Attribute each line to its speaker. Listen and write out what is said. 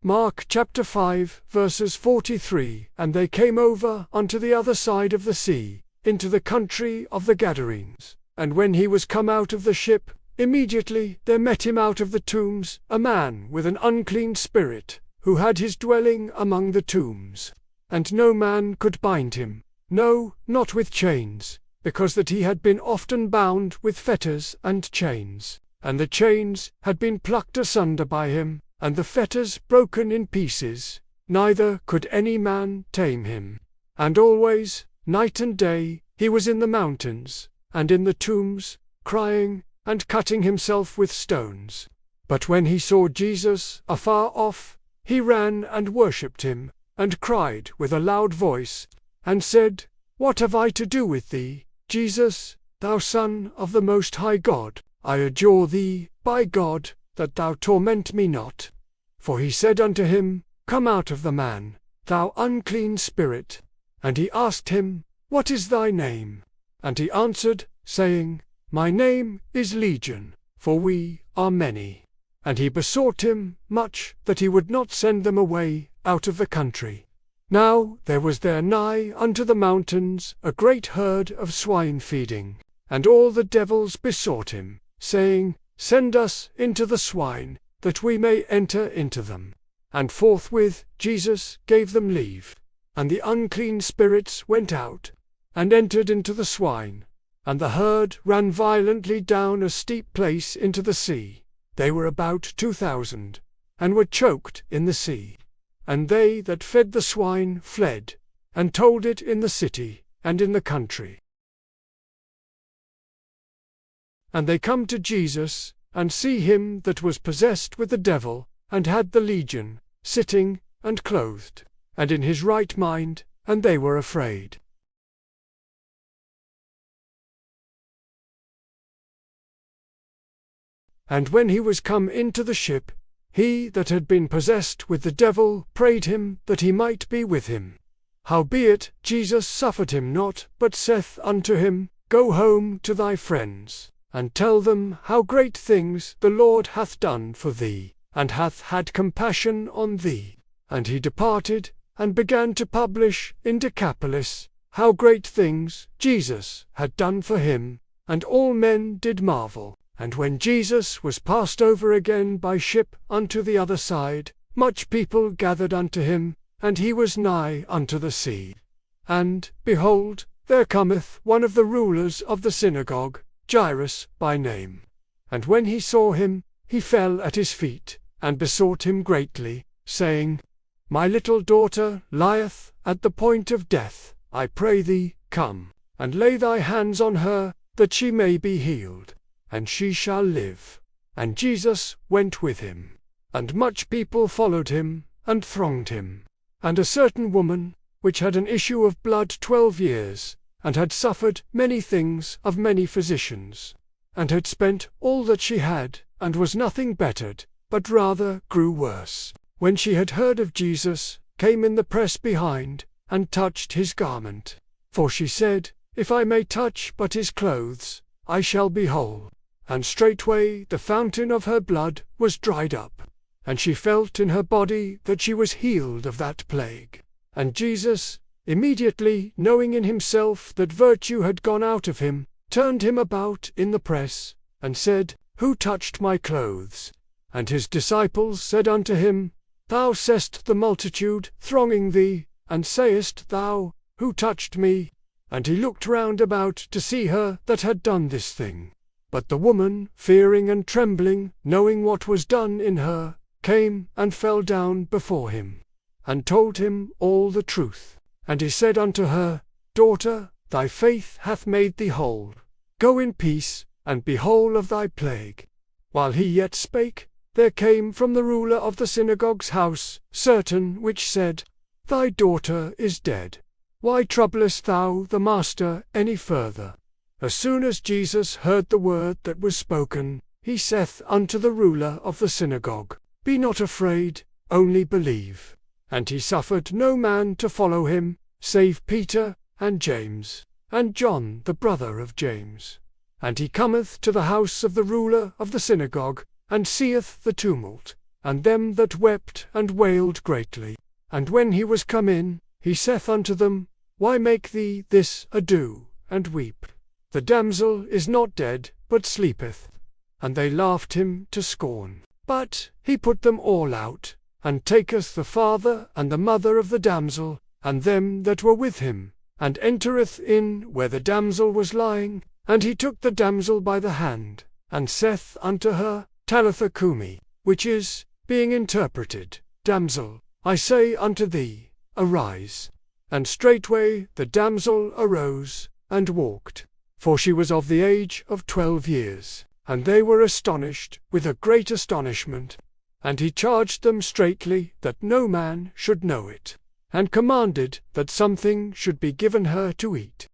Speaker 1: Mark chapter 5, verses 43. And they came over unto the other side of the sea, into the country of the Gadarenes. And when he was come out of the ship, immediately there met him out of the tombs a man with an unclean spirit, who had his dwelling among the tombs. And no man could bind him, no, not with chains, because that he had been often bound with fetters and chains. And the chains had been plucked asunder by him, and the fetters broken in pieces, neither could any man tame him. And always, night and day, he was in the mountains, and in the tombs, crying, and cutting himself with stones. But when he saw Jesus afar off, he ran and worshipped him, and cried with a loud voice, and said, What have I to do with thee, Jesus, thou Son of the Most High God? I adjure thee, by God, that thou torment me not. For he said unto him, Come out of the man, thou unclean spirit. And he asked him, What is thy name? And he answered, saying, My name is Legion, for we are many. And he besought him much that he would not send them away out of the country. Now there was there nigh unto the mountains a great herd of swine feeding. And all the devils besought him, saying, Send us into the swine, that we may enter into them. And forthwith Jesus gave them leave. And the unclean spirits went out, and entered into the swine. And the herd ran violently down a steep place into the sea. They were about 2,000, and were choked in the sea. And they that fed the swine fled, and told it in the city and in the country. And they come to Jesus, and see him that was possessed with the devil, and had the legion, sitting, and clothed, and in his right mind, and they were afraid. And when he was come into the ship, he that had been possessed with the devil prayed him that he might be with him. Howbeit Jesus suffered him not, but saith unto him, Go home to thy friends, and tell them how great things the Lord hath done for thee, and hath had compassion on thee. And he departed, and began to publish in Decapolis how great things Jesus had done for him, and all men did marvel. And when Jesus was passed over again by ship unto the other side, much people gathered unto him, and he was nigh unto the sea. And, behold, there cometh one of the rulers of the synagogue, Jairus by name. And when he saw him, he fell at his feet, and besought him greatly, saying, My little daughter lieth at the point of death. I pray thee, come, and lay thy hands on her, that she may be healed, and she shall live. And Jesus went with him. And much people followed him, and thronged him. And a certain woman, which had an issue of blood 12 years, and had suffered many things of many physicians, and had spent all that she had, and was nothing bettered, but rather grew worse, when she had heard of Jesus, came in the press behind, and touched his garment. For she said, If I may touch but his clothes, I shall be whole. And straightway the fountain of her blood was dried up, and she felt in her body that she was healed of that plague. And Jesus, immediately knowing in himself that virtue had gone out of him, turned him about in the press, and said, Who touched my clothes? And his disciples said unto him, Thou seest the multitude thronging thee, and sayest thou, Who touched me? And he looked round about to see her that had done this thing. But the woman, fearing and trembling, knowing what was done in her, came and fell down before him, and told him all the truth. And he said unto her, Daughter, thy faith hath made thee whole. Go in peace, and be whole of thy plague. While he yet spake, there came from the ruler of the synagogue's house certain which said, Thy daughter is dead. Why troublest thou the master any further? As soon as Jesus heard the word that was spoken, he saith unto the ruler of the synagogue, Be not afraid, only believe. And he suffered no man to follow him, save Peter, and James, and John the brother of James. And he cometh to the house of the ruler of the synagogue, and seeth the tumult, and them that wept and wailed greatly. And when he was come in, he saith unto them, Why make ye this ado, and weep? The damsel is not dead, but sleepeth. And they laughed him to scorn. But he put them all out, and taketh the father and the mother of the damsel, and them that were with him, and entereth in where the damsel was lying. And he took the damsel by the hand, and saith unto her, Talitha cumi, which is, being interpreted, Damsel, I say unto thee, arise. And straightway the damsel arose, and walked. For she was of the age of 12 years. And they were astonished with a great astonishment. And he charged them straitly that no man should know it, and commanded that something should be given her to eat.